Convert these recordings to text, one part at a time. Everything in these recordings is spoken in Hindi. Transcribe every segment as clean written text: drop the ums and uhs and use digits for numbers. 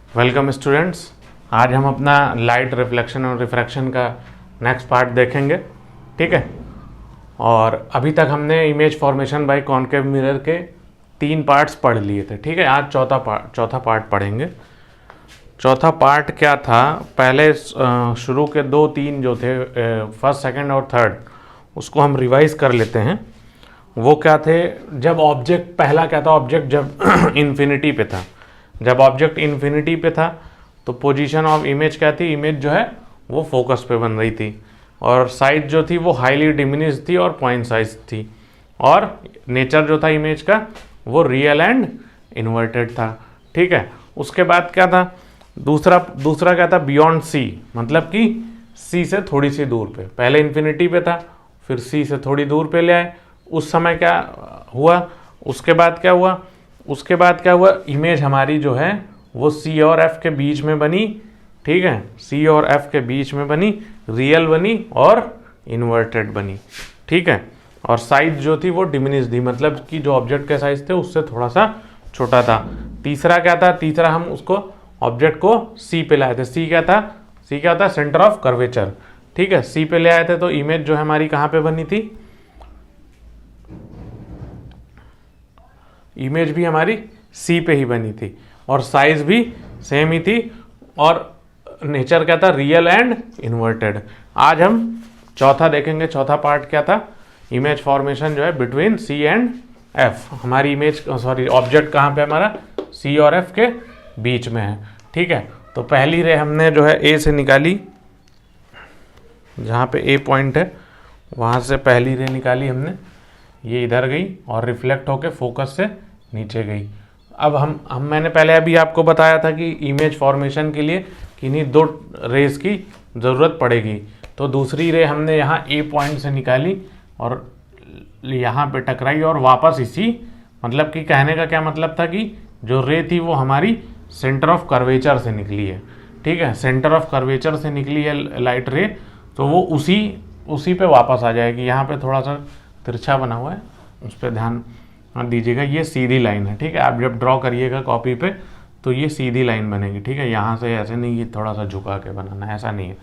Welcome students. आज हम अपना लाइट रिफ्लेक्शन और रिफ्रैक्शन का नेक्स्ट पार्ट देखेंगे। ठीक है, और अभी तक हमने image formation by concave mirror के 3 पार्ट्स पढ़ लिए थे। ठीक है, आज चौथा पार्ट पढ़ेंगे। चौथा पार्ट क्या था? पहले शुरू के 2-3 जो थे, फर्स्ट, सेकंड और थर्ड, उसको हम रिवाइज कर लेते हैं। वो क्या थे? जब ऑब्जेक्ट, पहला क्या था? ऑब्जेक्ट जब इन्फिनिटी पे था, जब ऑब्जेक्ट इन्फिनिटी पे था तो पोजीशन ऑफ इमेज क्या थी? इमेज जो है वो फोकस पे बन रही थी, और साइज जो थी वो हाईली डिमिनिश थी और पॉइंट साइज थी, और नेचर जो था इमेज का वो रियल एंड इन्वर्टेड था। ठीक है, उसके बाद क्या था? दूसरा क्या था? बियॉन्ड सी, मतलब कि सी से थोड़ी सी दूर पे। पहले इन्फिनिटी पे था, फिर सी से थोड़ी दूर पे ले आए। उस समय क्या हुआ? उसके बाद क्या हुआ? इमेज हमारी जो है वो सी और एफ के बीच में बनी। ठीक है, सी और एफ के बीच में बनी, रियल बनी और इन्वर्टेड बनी। ठीक है, और साइज जो थी वो डिमिनिश थी, मतलब कि जो ऑब्जेक्ट के साइज थे उससे थोड़ा सा छोटा था। तीसरा क्या था? तीसरा हम उसको ऑब्जेक्ट को सी पे लाए थे। सी क्या था? Centre of curvature. ठीक है, सी पे ले आए थे तो इमेज जो है हमारी कहाँ पे बनी थी? इमेज भी हमारी सी पे ही बनी थी, और साइज भी सेम ही थी, और नेचर क्या था? Real and inverted. आज हम चौथा देखेंगे। चौथा पार्ट क्या था? इमेज फॉर्मेशन जो है बिटवीन सी एंड एफ। हमारी ऑब्जेक्ट कहाँ पे? हमारा सी और एफ के बीच में है। ठीक है, तो पहली रे हमने जो है ए से निकाली, जहाँ पे ए पॉइंट है वहाँ से पहली रे निकाली हमने, ये इधर गई और रिफ्लेक्ट होके फोकस से नीचे गई। अब मैंने पहले अभी आपको बताया था कि इमेज फॉर्मेशन के लिए किन्हीं 2 रेज की ज़रूरत पड़ेगी। तो दूसरी रे हमने यहाँ ए पॉइंट से निकाली और यहाँ पे टकराई, और वापस इसी, मतलब कि कहने का क्या मतलब था कि जो रे थी वो हमारी सेंटर ऑफ कर्वेचर से निकली है। ठीक है, सेंटर ऑफ कर्वेचर से निकली है लाइट रे, तो वो उसी पे वापस आ जाएगी। यहाँ पे थोड़ा सा तिरछा बना हुआ है, उस पर ध्यान दीजिएगा। ये सीधी लाइन है। ठीक है, आप जब ड्रॉ करिएगा कॉपी पे तो ये सीधी लाइन बनेगी। ठीक है, यहाँ से ऐसे नहीं, ये थोड़ा सा झुका के बनाना, ऐसा नहीं है।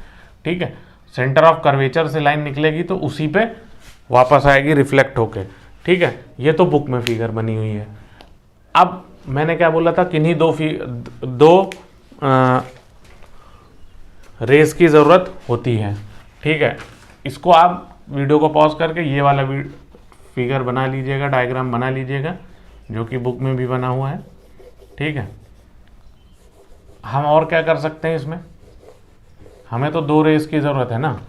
ठीक है, सेंटर ऑफ कर्वेचर से लाइन निकलेगी तो उसी पे वापस आएगी रिफ्लेक्ट होके। ठीक है, ये तो बुक में फिगर बनी हुई है। अब मैंने क्या बोला था? किन्हीं दो रेस की ज़रूरत होती है। ठीक है, इसको आप वीडियो को पॉज करके ये वाला फिगर बना लीजिएगा, डायग्राम बना लीजिएगा, जो कि बुक में भी बना हुआ है। ठीक है, हम और क्या कर सकते हैं इसमें? हमें तो 2 रेस की ज़रूरत है ना।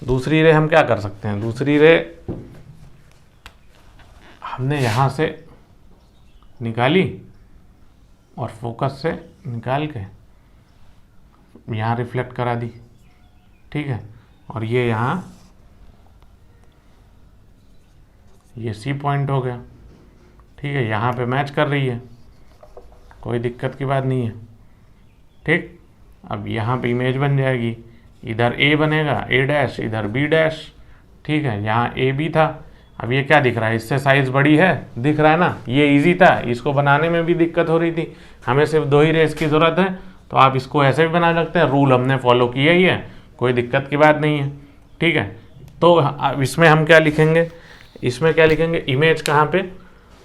दूसरी रे हम क्या कर सकते हैं? दूसरी रे हमने यहाँ से निकाली और फोकस से निकाल के यहाँ रिफ्लेक्ट करा दी। ठीक है, और ये यहाँ ये सी पॉइंट हो गया। ठीक है, यहाँ पे मैच कर रही है, कोई दिक्कत की बात नहीं है। ठीक, अब यहाँ पे इमेज बन जाएगी। इधर ए बनेगा, ए डैश, इधर बी डैश। ठीक है, यहाँ ए बी था। अब ये क्या दिख रहा है? इससे साइज बड़ी है, दिख रहा है ना। ये इजी था, इसको बनाने में भी दिक्कत हो रही थी। हमें सिर्फ 2 ही रेस की ज़रूरत है, तो आप इसको ऐसे भी बना सकते हैं। रूल हमने फॉलो किया ही है, कोई दिक्कत की बात नहीं है। ठीक है, तो अब इसमें हम क्या लिखेंगे? इसमें क्या लिखेंगे? इमेज कहाँ पे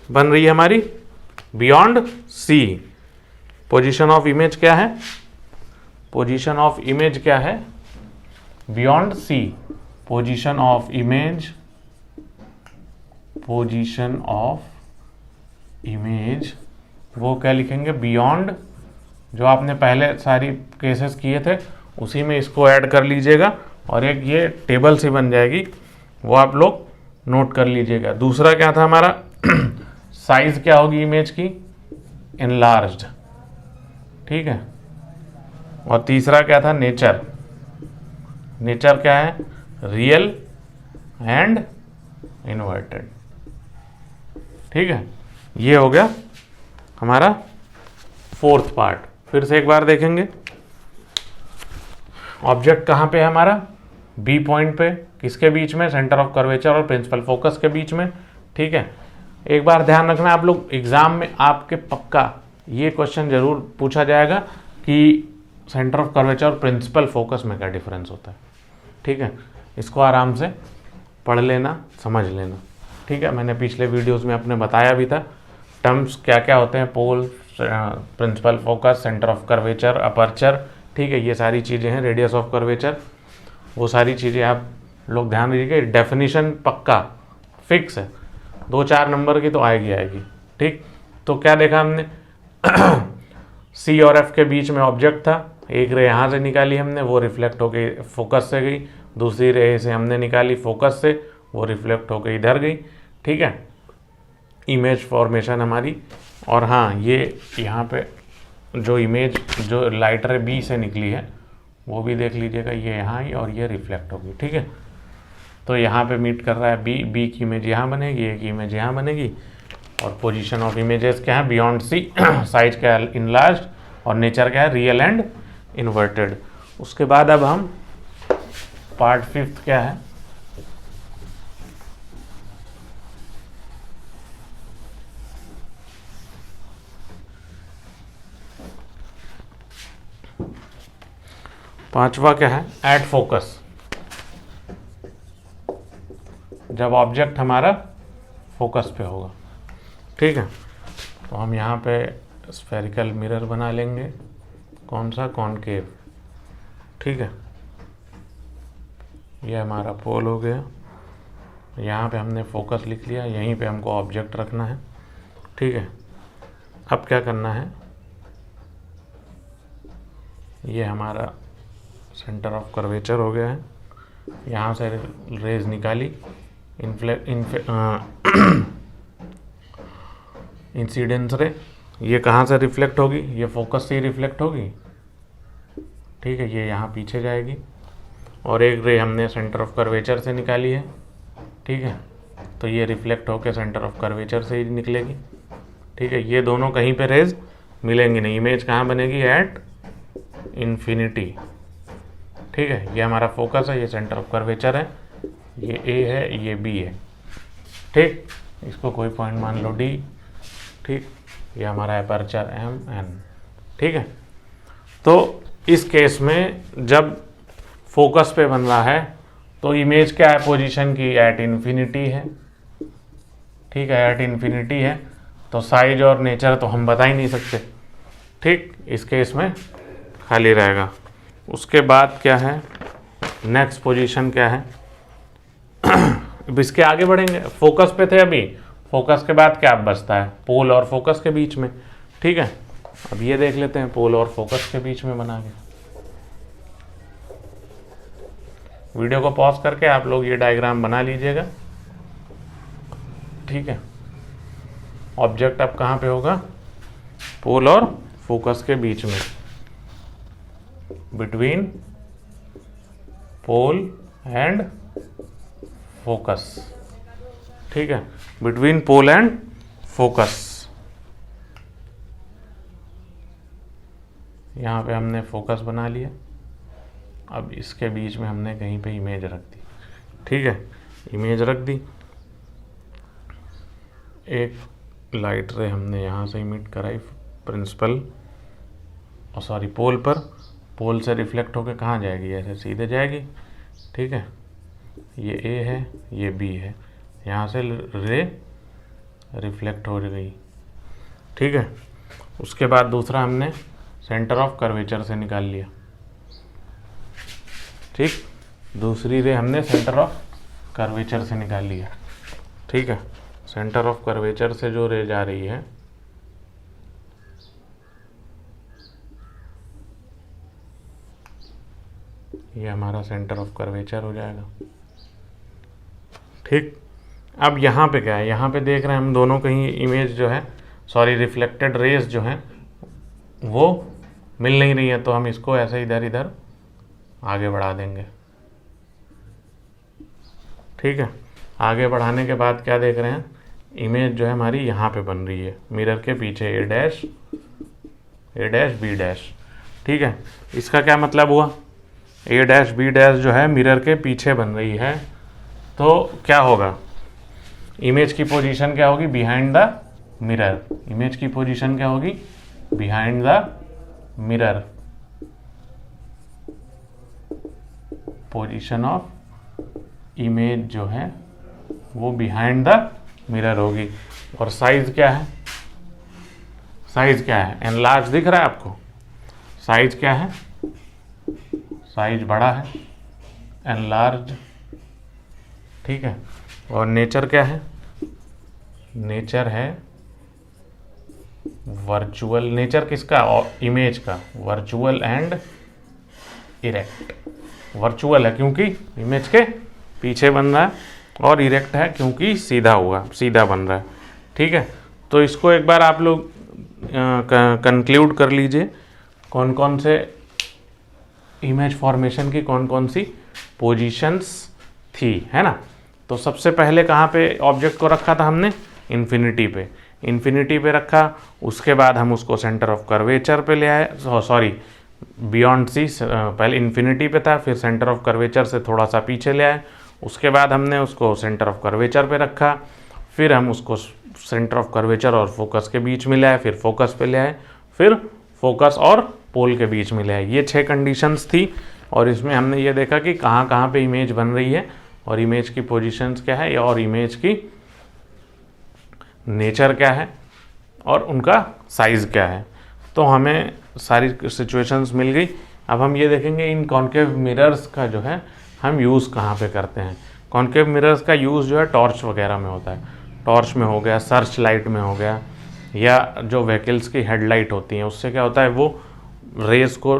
बन रही है हमारी? Beyond C. Position of image क्या है? पोजीशन ऑफ इमेज क्या है? Beyond C. Position of image वो क्या लिखेंगे? बियॉन्ड। जो आपने पहले सारी केसेस किए थे उसी में इसको ऐड कर लीजिएगा, और एक ये टेबल सी बन जाएगी, वो आप लोग नोट कर लीजिएगा। दूसरा क्या था हमारा? साइज क्या होगी इमेज की? एनलार्ज्ड। ठीक है, और तीसरा क्या था? नेचर। नेचर क्या है? Real and inverted. ठीक है, ये हो गया हमारा 4th पार्ट। फिर से एक बार देखेंगे। ऑब्जेक्ट कहाँ पे है हमारा? बी पॉइंट पे। किसके बीच में? सेंटर ऑफ कर्वेचर और प्रिंसिपल फोकस के बीच में। ठीक है, एक बार ध्यान रखना, आप लोग एग्जाम में आपके पक्का ये क्वेश्चन जरूर पूछा जाएगा कि सेंटर ऑफ कर्वेचर और प्रिंसिपल फोकस में क्या डिफरेंस होता है। ठीक है, इसको आराम से पढ़ लेना, समझ लेना। ठीक है, मैंने पिछले वीडियोस में अपने बताया भी था टर्म्स क्या क्या होते हैं, pole, principal focus, centre of curvature, aperture. ठीक है, ये सारी चीज़ें हैं, रेडियस ऑफ कर्वेचर, वो सारी चीज़ें आप लोग ध्यान दीजिए। डेफिनेशन पक्का फिक्स है, 2-4 नंबर की तो आएगी। ठीक, तो क्या देखा हमने सी और एफ के बीच में ऑब्जेक्ट था, एक रे यहाँ से निकाली हमने, वो रिफ्लेक्ट होके फोकस से गई, दूसरी रे से हमने निकाली फोकस से, वो रिफ्लेक्ट होके इधर गई। ठीक है, इमेज फॉर्मेशन हमारी। और हाँ, ये यहाँ पे जो इमेज जो लाइट रे बी से निकली है वो भी देख लीजिएगा, ये यहाँ आई और ये रिफ्लेक्ट होगी। ठीक है, तो यहाँ पे मीट कर रहा है बी की इमेज यहाँ बनेगी, एक इमेज यहाँ बनेगी। और पोजीशन ऑफ इमेजेस क्या है, बियॉन्ड सी, साइज क्या है, इनलार्ज, और नेचर क्या है, रियल एंड इन्वर्टेड। उसके बाद अब हम पार्ट 5 क्या है, पांचवा क्या है, एट फोकस। जब ऑब्जेक्ट हमारा फोकस पे होगा। ठीक है, तो हम यहाँ पे स्फेरिकल मिरर बना लेंगे, कौन सा, कॉनकेव। ठीक है, ये हमारा पोल हो गया, यहाँ पे हमने फोकस लिख लिया, यहीं पे हमको ऑब्जेक्ट रखना है। ठीक है, अब क्या करना है, ये हमारा सेंटर ऑफ कर्वेचर हो गया है, यहाँ से रेज निकाली, इंसिडेंस रे, ये कहाँ से रिफ्लेक्ट होगी, ये फोकस से ही रिफ्लेक्ट होगी। ठीक है, ये यहाँ पीछे जाएगी, और एक रे हमने सेंटर ऑफ कर्वेचर से निकाली है। ठीक है, तो ये रिफ्लेक्ट होकर सेंटर ऑफ कर्वेचर से ही निकलेगी। ठीक है, ये दोनों कहीं पे रेज मिलेंगी नहीं, इमेज कहाँ बनेगी, एट इन्फिनिटी। ठीक है, ये हमारा फोकस है, ये सेंटर ऑफ कर्वेचर है, ये ए है, ये बी है। ठीक, इसको कोई पॉइंट मान लो डी। ठीक, ये हमारा अपर्चर एम एन। ठीक है, तो इस केस में जब फोकस पे बन रहा है तो इमेज क्या है, पोजीशन की एट इन्फिनिटी है। ठीक है, एट इन्फिनिटी है, तो साइज और नेचर तो हम बता ही नहीं सकते। ठीक, इस केस में खाली रहेगा। उसके बाद क्या है, नेक्स्ट पोजीशन क्या है, अब इसके आगे बढ़ेंगे, फोकस पे थे अभी, फोकस के बाद क्या बचता है, पोल और फोकस के बीच में। ठीक है, अब ये देख लेते हैं पोल और फोकस के बीच में बना के। वीडियो को पॉज करके आप लोग ये डायग्राम बना लीजिएगा। ठीक है, ऑब्जेक्ट अब कहाँ पे होगा, पोल और फोकस के बीच में, बिटवीन पोल एंड फोकस। ठीक है, बिटवीन पोल एंड फोकस। यहाँ पे हमने फोकस बना लिया, अब इसके बीच में हमने कहीं पे इमेज रख दी। ठीक है, इमेज रख दी, एक लाइट रे हमने यहाँ से इमिट कराई प्रिंसिपल और सॉरी पोल पर, पोल से रिफ्लेक्ट होकर कहाँ जाएगी, ऐसे सीधे जाएगी। ठीक है, ये ए है, ये बी है, यहाँ से रे रिफ्लेक्ट हो गई। ठीक है, उसके बाद दूसरा हमने सेंटर ऑफ कर्वेचर से निकाल लिया। ठीक, दूसरी रे हमने सेंटर ऑफ कर्वेचर से निकाल लिया। ठीक है, सेंटर ऑफ कर्वेचर से जो रे जा रही है ये हमारा सेंटर ऑफ कर्वेचर हो जाएगा। ठीक, अब यहाँ पे क्या है, यहाँ पे देख रहे हैं हम दोनों कहीं इमेज जो है, सॉरी रिफ्लेक्टेड रेज जो है वो मिल नहीं रही है, तो हम इसको ऐसे इधर इधर आगे बढ़ा देंगे। ठीक है, आगे बढ़ाने के बाद क्या देख रहे हैं, इमेज जो है हमारी यहाँ पे बन रही है, मिरर के पीछे ए डैश बी डैश। ठीक है, इसका क्या मतलब हुआ, ए डैश बी डैश जो है मिरर के पीछे बन रही है, तो क्या होगा, इमेज की पोजीशन क्या होगी, बिहाइंड द मिरर। इमेज की पोजीशन क्या होगी, behind the mirror, position of image जो है वो बिहाइंड द मिरर होगी। और साइज क्या है, साइज क्या है, एनलार्ज दिख रहा है आपको, साइज क्या है, साइज बड़ा है, एनलार्ज, ठीक है। और नेचर क्या है, नेचर है वर्चुअल, नेचर किसका, इमेज का, वर्चुअल एंड इरेक्ट। वर्चुअल है क्योंकि इमेज के पीछे बन रहा है, और इरेक्ट है क्योंकि सीधा हुआ, सीधा बन रहा है, ठीक है। तो इसको एक बार आप लोग कंक्लूड कर लीजिए, कौन कौन से इमेज फॉर्मेशन की कौन कौन सी पोजीशंस थी, है ना। तो सबसे पहले कहाँ पे ऑब्जेक्ट को रखा था हमने, इन्फिनिटी पे, इन्फिनिटी पे रखा। उसके बाद हम उसको सेंटर ऑफ कर्वेचर पे ले आए, सॉरी बियॉन्ड सी, पहले इन्फिनिटी पे था, फिर सेंटर ऑफ कर्वेचर से थोड़ा सा पीछे ले आए। उसके बाद हमने उसको सेंटर ऑफ कर्वेचर पे रखा, फिर हम उसको सेंटर ऑफ कर्वेचर और फोकस के बीच में ले आए, फिर फोकस पे ले आए, फिर फोकस और पोल के बीच में ले आए। ये 6 कंडीशंस थी, और इसमें हमने ये देखा कि कहाँ कहाँ पे इमेज बन रही है, और इमेज की पोजीशंस क्या है, और इमेज की नेचर क्या है, और उनका साइज़ क्या है। तो हमें सारी सिचुएशंस मिल गई। अब हम ये देखेंगे इन कॉन्केव मिरर्स का जो है हम यूज़ कहाँ पे करते हैं। कॉन्केव मिरर्स का यूज़ जो है टॉर्च वगैरह में होता है, टॉर्च में हो गया, सर्च लाइट में हो गया, या जो व्हीकल्स की हेडलाइट होती हैं उससे क्या होता है, वो रेज़ को,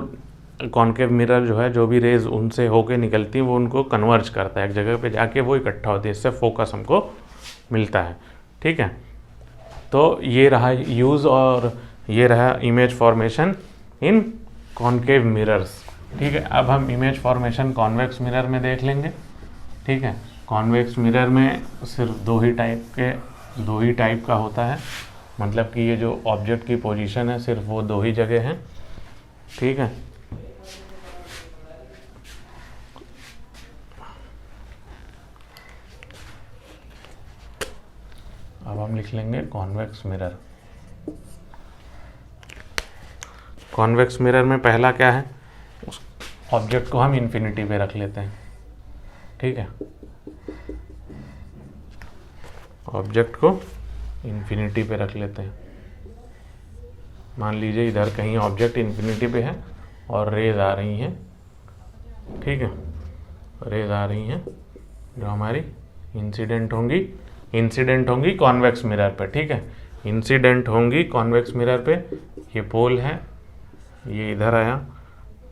कॉन्केव मिरर जो है जो भी रेज़ उनसे होके निकलती हैं वो उनको कन्वर्ज करता है, एक जगह पे जाके वो इकट्ठा होती है, इससे फोकस हमको मिलता है, ठीक है। तो ये रहा यूज़, और ये रहा इमेज फॉर्मेशन इन कॉन्केव मिरर्स, ठीक है। अब हम इमेज फॉर्मेशन कॉन्वेक्स मिरर में देख लेंगे, ठीक है। कॉन्वेक्स मिरर में सिर्फ दो ही टाइप का होता है, मतलब कि ये जो ऑब्जेक्ट की पोजीशन है सिर्फ वो 2 ही जगह हैं, ठीक है। अब हम लिख लेंगे कॉन्वेक्स मिरर। कॉन्वेक्स मिरर में पहला क्या है, उस ऑब्जेक्ट को हम इन्फिनिटी पे रख लेते हैं, ठीक है। ऑब्जेक्ट को इन्फिनिटी पे रख लेते हैं। मान लीजिए इधर कहीं ऑब्जेक्ट इन्फिनिटी पे है और रेज आ रही हैं, ठीक है, रेज आ रही हैं जो हमारी इंसिडेंट होंगी कॉन्वेक्स मिरर पे, ठीक है। इंसिडेंट होंगी कॉन्वेक्स मिरर पे। ये पोल है, ये इधर आया,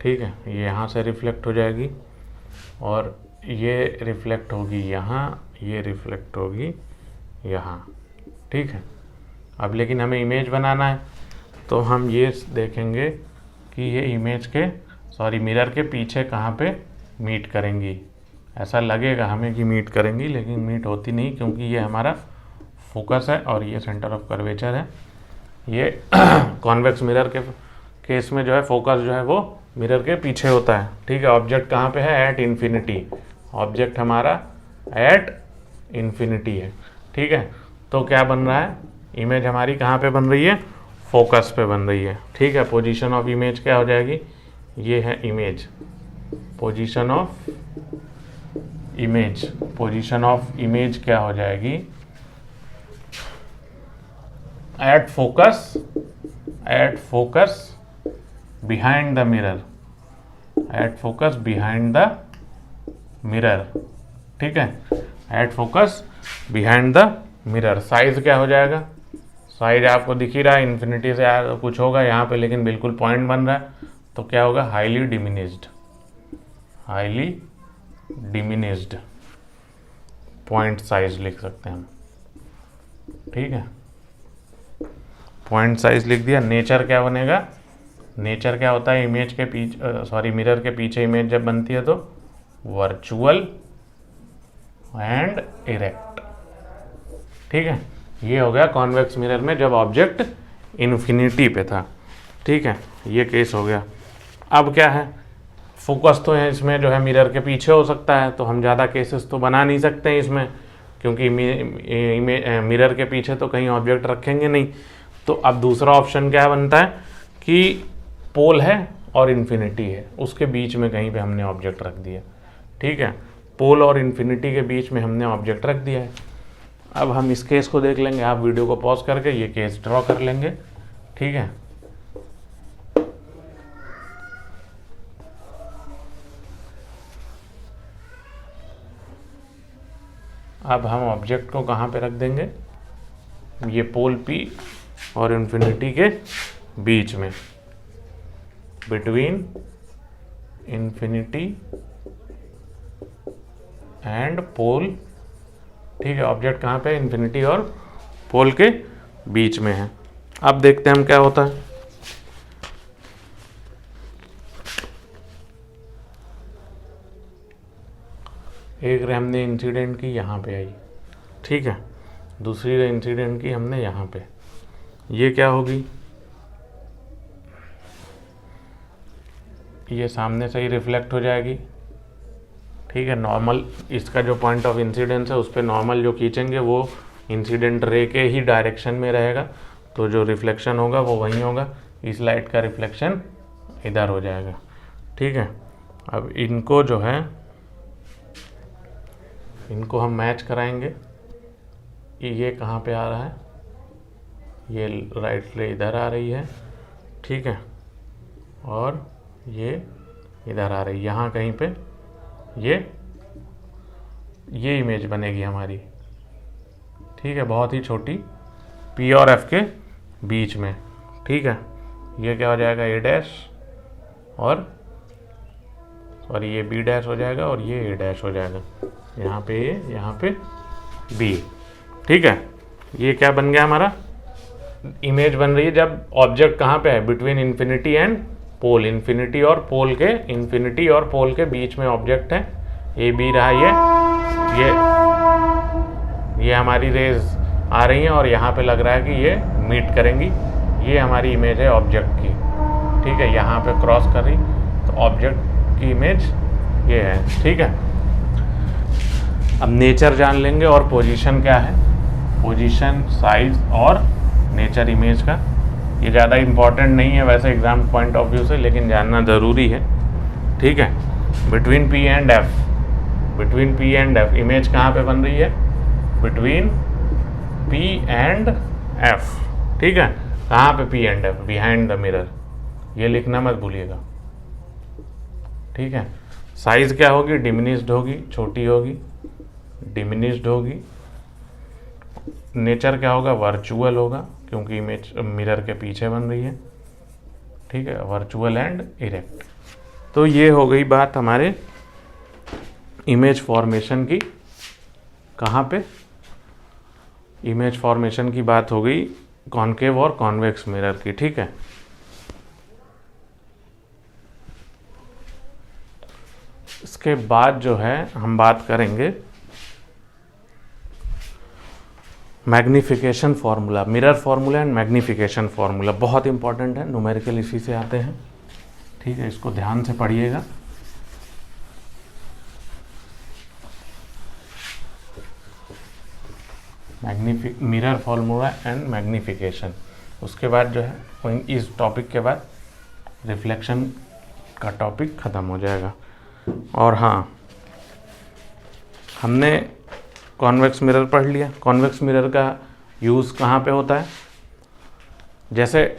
ठीक है, ये यहाँ से रिफ्लेक्ट हो जाएगी, और ये रिफ्लेक्ट होगी यहाँ, ये रिफ्लेक्ट होगी यहाँ, ठीक है। अब लेकिन हमें इमेज बनाना है, तो हम ये देखेंगे कि ये इमेज के, मिरर के पीछे कहाँ पे मीट करेंगी। ऐसा लगेगा हमें कि मीट करेंगी, लेकिन मीट होती नहीं, क्योंकि ये हमारा फोकस है और ये सेंटर ऑफ कर्वेचर है। ये कॉन्वेक्स मिरर के केस में जो है फोकस जो है वो मिरर के पीछे होता है, ठीक है। ऑब्जेक्ट कहाँ पे है, एट इन्फिनिटी, ऑब्जेक्ट हमारा एट इन्फिनिटी है, ठीक है। तो क्या बन रहा है, इमेज हमारी कहाँ पे बन रही है, फोकस पे बन रही है, ठीक है। पोजीशन ऑफ इमेज क्या हो जाएगी, ये है image, position of image, position of image क्या हो जाएगी, at focus behind the mirror, at focus behind the mirror, ठीक है, at focus behind the mirror. Size क्या हो जाएगा, साइज आपको दिख ही रहा है, इन्फिनिटी से कुछ होगा यहाँ पे, लेकिन बिल्कुल पॉइंट बन रहा है, तो क्या होगा, हाईली डिमिनिज्ड पॉइंट साइज लिख सकते हैं हम, ठीक है। पॉइंट साइज लिख दिया। नेचर क्या बनेगा, नेचर क्या होता है, इमेज के पीछे, मिरर के पीछे इमेज जब बनती है तो वर्चुअल एंड इरेक्ट, ठीक है। ये हो गया कॉन्वेक्स मिरर में जब ऑब्जेक्ट इन्फिनिटी पे था, ठीक है, ये केस हो गया। अब क्या है, फोकस तो है इसमें जो है मिरर के पीछे हो सकता है, तो हम ज़्यादा केसेस तो बना नहीं सकते हैं इसमें, क्योंकि मिरर के पीछे तो कहीं ऑब्जेक्ट रखेंगे नहीं। तो अब दूसरा ऑप्शन क्या बनता है, कि पोल है और इन्फिनिटी है, उसके बीच में कहीं पे हमने ऑब्जेक्ट रख दिया। ठीक है, पोल और इन्फिनिटी के बीच में हमने ऑब्जेक्ट रख दिया है। अब हम इस केस को देख लेंगे, आप वीडियो को पॉज करके ये केस ड्रॉ कर लेंगे। ठीक है, अब हम ऑब्जेक्ट को कहाँ पे रख देंगे, ये पोल P और इन्फिनिटी के बीच में, बिटवीन इन्फिनिटी एंड पोल। ठीक है, ऑब्जेक्ट कहाँ पे, इन्फिनिटी और पोल के बीच में है। अब देखते हैं हम क्या होता है। एक रे हमने इंसिडेंट की यहाँ पे आई, ठीक है, दूसरी रे इंसिडेंट की हमने यहाँ पे, ये क्या होगी, ये सामने से ही रिफ्लेक्ट हो जाएगी। ठीक है, नॉर्मल इसका जो पॉइंट ऑफ इंसिडेंस है उस पर नॉर्मल जो खींचेंगे वो इंसिडेंट रे के ही डायरेक्शन में रहेगा, तो जो रिफ्लेक्शन होगा वो वहीं होगा, इस लाइट का रिफ्लेक्शन इधर हो जाएगा। ठीक है, अब इनको जो है इनको हम मैच कराएंगे। ये कहाँ पे आ रहा है, ये राइट रे इधर आ रही है। ठीक है, और ये इधर आ रही है, यहाँ कहीं पे ये इमेज बनेगी हमारी। ठीक है, बहुत ही छोटी, P और F के बीच में। ठीक है, ये क्या हो जाएगा, A डैश, और ये B डैश हो जाएगा, और ये A डैश हो जाएगा, यहाँ पे A, यहाँ पे B। ठीक है, ये क्या बन गया, हमारा इमेज बन रही है जब ऑब्जेक्ट कहाँ पे है, between infinity and pole, infinity और पोल के बीच में ऑब्जेक्ट है। ए बी रहा, ये हमारी रेज आ रही हैं और यहाँ पे लग रहा है कि ये मीट करेंगी। ये हमारी इमेज है ऑब्जेक्ट की। ठीक है, यहाँ पे क्रॉस कर रही, तो ऑब्जेक्ट की इमेज ये है। ठीक है, अब नेचर जान लेंगे और पोजीशन क्या है, पोजीशन, साइज और नेचर इमेज का। ये ज़्यादा इम्पॉर्टेंट नहीं है वैसे एग्जाम पॉइंट ऑफ व्यू से, लेकिन जानना ज़रूरी है। ठीक है, between P and F, image कहाँ पे बन रही है, बिटवीन P एंड F। ठीक है, कहाँ पे P and F, behind the mirror, ये लिखना मत भूलिएगा। ठीक है, साइज क्या होगी, डिमिनिश्ड होगी, छोटी होगी, डिमिनिश्ड होगी। नेचर क्या होगा, वर्चुअल होगा, क्योंकि इमेज मिरर के पीछे बन रही है। ठीक है, वर्चुअल एंड इरेक्ट। तो ये हो गई बात हमारे इमेज फॉर्मेशन की। कहाँ पे, इमेज फॉर्मेशन की बात हो गई कॉनकेव और कॉन्वेक्स मिरर की। ठीक है, इसके बाद जो है हम बात करेंगे magnification formula, mirror formula and magnification formula बहुत इंपॉर्टेंट है, न्यूमेरिकल इसी से आते हैं। ठीक है, इसको ध्यान से पढ़िएगा। मिरर फार्मूला एंड मैग्निफिकेशन, उसके बाद जो है इस टॉपिक के बाद रिफ्लेक्शन का टॉपिक ख़त्म हो जाएगा। और हाँ, हमने कॉन्वेक्स मिरर पढ़ लिया। कॉन्वेक्स मिरर का यूज़ कहाँ पे होता है, जैसे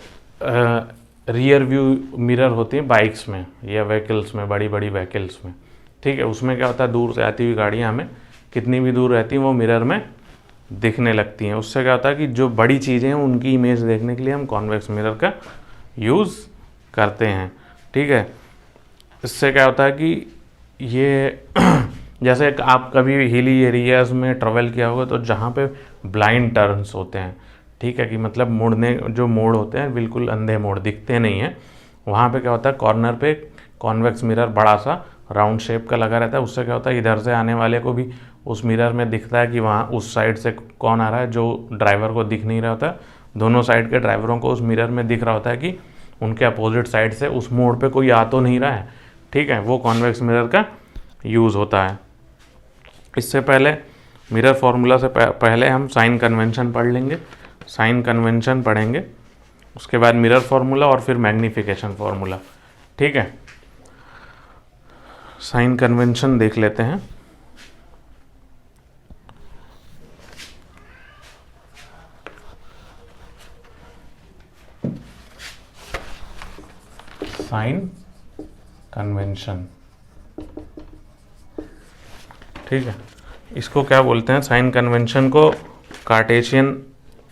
रियर व्यू मिरर होती है बाइक्स में या व्हीकल्स में, बड़ी बड़ी व्हीकल्स में। ठीक है, उसमें क्या होता है, दूर से आती हुई गाड़ियाँ हमें कितनी भी दूर रहती हैं वो मिरर में दिखने लगती हैं। उससे क्या होता है कि जो बड़ी चीज़ें हैं उनकी इमेज देखने के लिए हम कॉन्वेक्स मिरर का यूज़ करते हैं। ठीक है, इससे क्या होता है कि ये जैसे आप कभी हिली एरियाज़ में ट्रैवल किया होगा तो जहाँ पे ब्लाइंड टर्न्स होते हैं, ठीक है, कि मतलब मुड़ने जो मोड़ होते हैं बिल्कुल अंधे मोड़ दिखते नहीं हैं, वहाँ पे क्या होता है कॉर्नर पे कॉन्वेक्स मिरर बड़ा सा राउंड शेप का लगा रहता है। उससे क्या होता है इधर से आने वाले को भी उस मिरर में दिखता है कि वहाँ उस साइड से कौन आ रहा है, जो ड्राइवर को दिख नहीं रहा होता। दोनों साइड के ड्राइवरों को उस मिरर में दिख रहा होता है कि उनके अपोजिट साइड से उस मोड़ पे कोई आ तो नहीं रहा है। ठीक है, वो कॉन्वेक्स मिरर का यूज़ होता है। इससे पहले मिरर फार्मूला से पहले हम साइन कन्वेंशन पढ़ लेंगे। साइन कन्वेंशन पढ़ेंगे उसके बाद मिरर फॉर्मूला और फिर मैग्नीफिकेशन फॉर्मूला। ठीक है, साइन कन्वेंशन देख लेते हैं। साइन कन्वेंशन, ठीक है, इसको क्या बोलते हैं? साइन कन्वेंशन को कार्टेशियन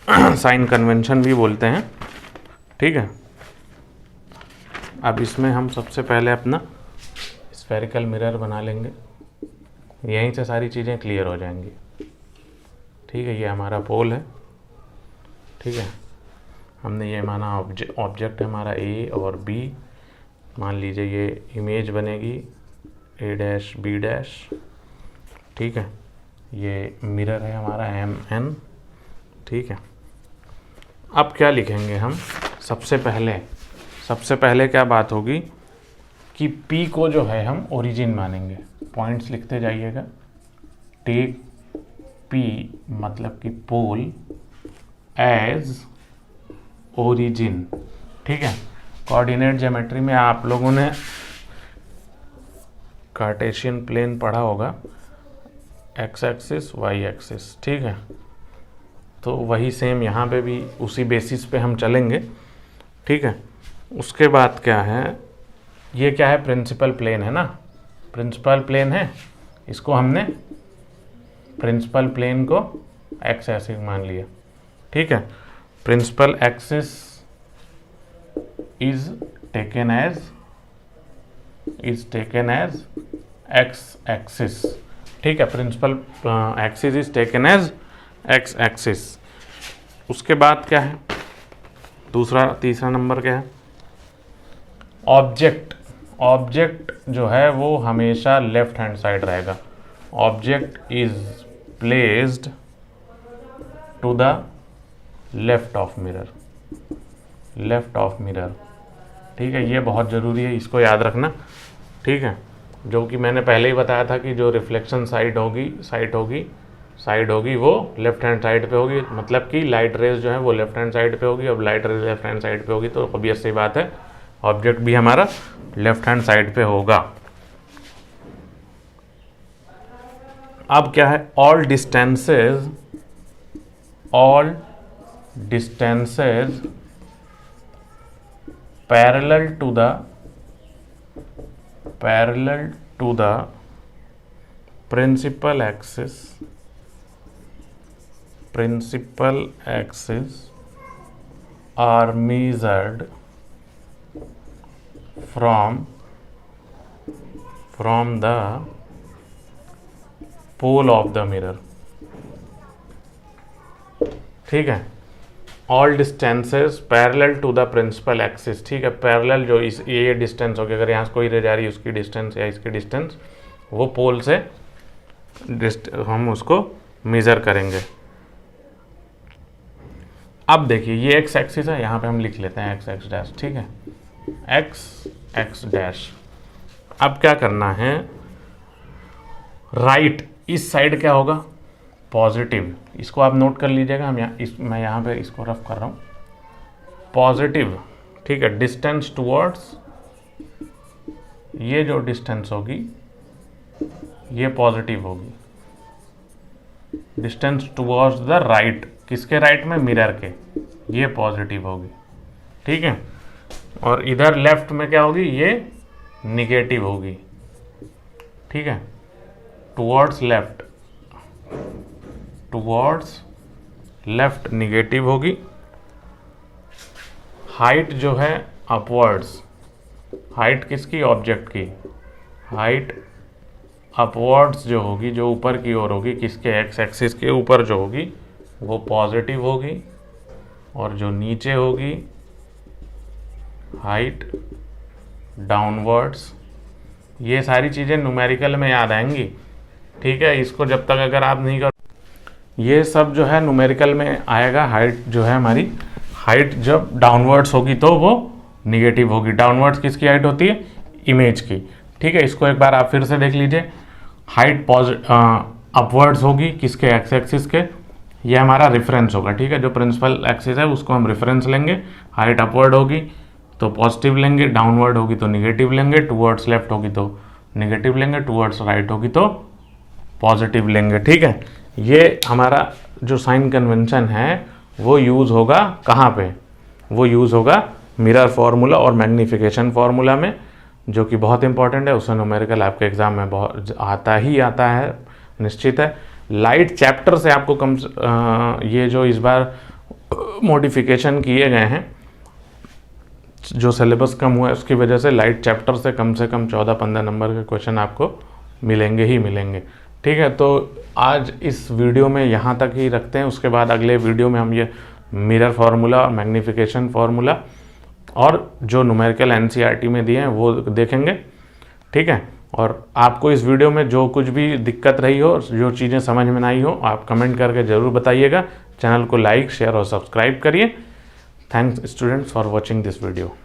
साइन कन्वेंशन भी बोलते हैं। ठीक है, अब इसमें हम सबसे पहले अपना स्फेरिकल मिरर बना लेंगे, यहीं से सारी चीज़ें क्लियर हो जाएंगी। ठीक है, ये हमारा पोल है। ठीक है, हमने ये माना ऑब्जेक्ट है हमारा ए और बी, मान लीजिए ये इमेज बनेगी ए डैश बी डैश। ठीक है, ये मिरर है हमारा एम एन। ठीक है, अब क्या लिखेंगे हम? सबसे पहले क्या बात होगी कि P को जो है हम ओरिजिन मानेंगे। पॉइंट्स लिखते जाइएगा। टेक P मतलब कि पोल एज ओरिजिन। ठीक है, कोऑर्डिनेट ज्योमेट्री में आप लोगों ने कार्टेशियन प्लेन पढ़ा होगा, एक्स एक्सिस वाई एक्सिस। ठीक है, तो वही सेम यहाँ पे भी उसी बेसिस पे हम चलेंगे। ठीक है, उसके बाद क्या है, ये क्या है? प्रिंसिपल प्लेन है ना, प्रिंसिपल प्लेन है, इसको हमने प्रिंसिपल प्लेन को एक्स एक्सिस मान लिया। ठीक है, principal axis is taken as X axis. ठीक है, principal axis is taken as X axis. उसके बाद क्या है? तीसरा नंबर क्या है? ऑब्जेक्ट जो है वो हमेशा लेफ्ट हैंड साइड रहेगा। Object is placed to the left of mirror. ठीक है, ये बहुत ज़रूरी है, इसको याद रखना। ठीक है, जो कि मैंने पहले ही बताया था कि जो रिफ्लेक्शन साइड होगी वो लेफ्ट हैंड साइड पे होगी, मतलब कि लाइट रेज जो है वो लेफ्ट हैंड साइड पे होगी। अब light rays left hand side पे होगी तो ऑब्वियस सी बात है ऑब्जेक्ट भी हमारा लेफ्ट हैंड साइड पे होगा। अब क्या है? All distances parallel to the principal axis are measured from the pole of the mirror। ठीक है, all distances parallel to the principal axis. ठीक है, पैरेलल जो ये डिस्टेंस होगी, अगर यहाँ से कोई रे जा रही है उसकी डिस्टेंस या इसकी डिस्टेंस, वो पोल से हम उसको मेज़र करेंगे। अब देखिए ये एक्स एक्सिस है, यहाँ पे हम लिख लेते हैं एक्स एक्स डैश। ठीक है, एक्स एक्स डैश। अब क्या करना है? राइट इस साइड क्या होगा? पॉजिटिव। इसको आप नोट कर लीजिएगा, मैं यहाँ पे इसको रफ कर रहा हूँ। पॉजिटिव। ठीक है, डिस्टेंस टुवर्ड्स, ये जो डिस्टेंस होगी ये पॉजिटिव होगी। डिस्टेंस टुवर्ड्स द राइट, किसके राइट में? मिरर के, ये पॉजिटिव होगी। ठीक है, और इधर लेफ्ट में क्या होगी? ये निगेटिव होगी। ठीक है, टुवर्ड्स लेफ्ट निगेटिव होगी। हाइट जो है अपवर्ड्स, हाइट किसकी? ऑब्जेक्ट की। हाइट अपवर्ड्स जो होगी, जो ऊपर की ओर होगी, किसके? एक्स एक्सिस के ऊपर जो होगी वो पॉजिटिव होगी, और जो नीचे होगी हाइट डाउनवर्ड्स। ये सारी चीज़ें न्यूमेरिकल में याद आएंगी। ठीक है, इसको जब तक अगर आप नहीं कर, ये सब जो है न्यूमेरिकल में आएगा। हाइट जो है हमारी, हाइट जब डाउनवर्ड्स होगी तो वो निगेटिव होगी। डाउनवर्ड्स किसकी हाइट होती है? इमेज की। ठीक है, इसको एक बार आप फिर से देख लीजिए। हाइट अपवर्ड्स होगी किसके? एक्स एक्सिस के। ये हमारा रेफरेंस होगा, ठीक है। जो प्रिंसिपल एक्सिस है उसको हम रेफरेंस लेंगे। हाइट अपवर्ड होगी तो पॉजिटिव लेंगे, डाउनवर्ड होगी तो निगेटिव लेंगे, टूवर्ड्स लेफ्ट होगी तो निगेटिव लेंगे, टूवर्ड्स राइट होगी तो पॉजिटिव लेंगे, ठीक है। ये हमारा जो साइन कन्वेंशन है वो यूज़ होगा कहाँ पे, वो यूज़ होगा मिरर फार्मूला और मैग्नीफिकेशन फार्मूला में, जो कि बहुत इंपॉर्टेंट है। उससे न्यूमेरिकल आपके एग्जाम में बहुत आता है, निश्चित है। लाइट चैप्टर से आपको ये जो इस बार मॉडिफिकेशन किए गए हैं, जो सिलेबस कम हुआ है उसकी वजह से लाइट चैप्टर से कम 14-15 नंबर के क्वेश्चन आपको मिलेंगे ही मिलेंगे, ठीक है। तो आज इस वीडियो में यहाँ तक ही रखते हैं। उसके बाद अगले वीडियो में हम ये मिरर फार्मूला और मैग्नीफिकेशन फार्मूला और जो न्यूमेरिकल एनसीईआरटी में दिए हैं वो देखेंगे, ठीक है। और आपको इस वीडियो में जो कुछ भी दिक्कत रही हो, जो चीज़ें समझ में नहीं हो, आप कमेंट करके ज़रूर बताइएगा। चैनल को लाइक, शेयर और सब्सक्राइब करिए। Thanks students for watching this video.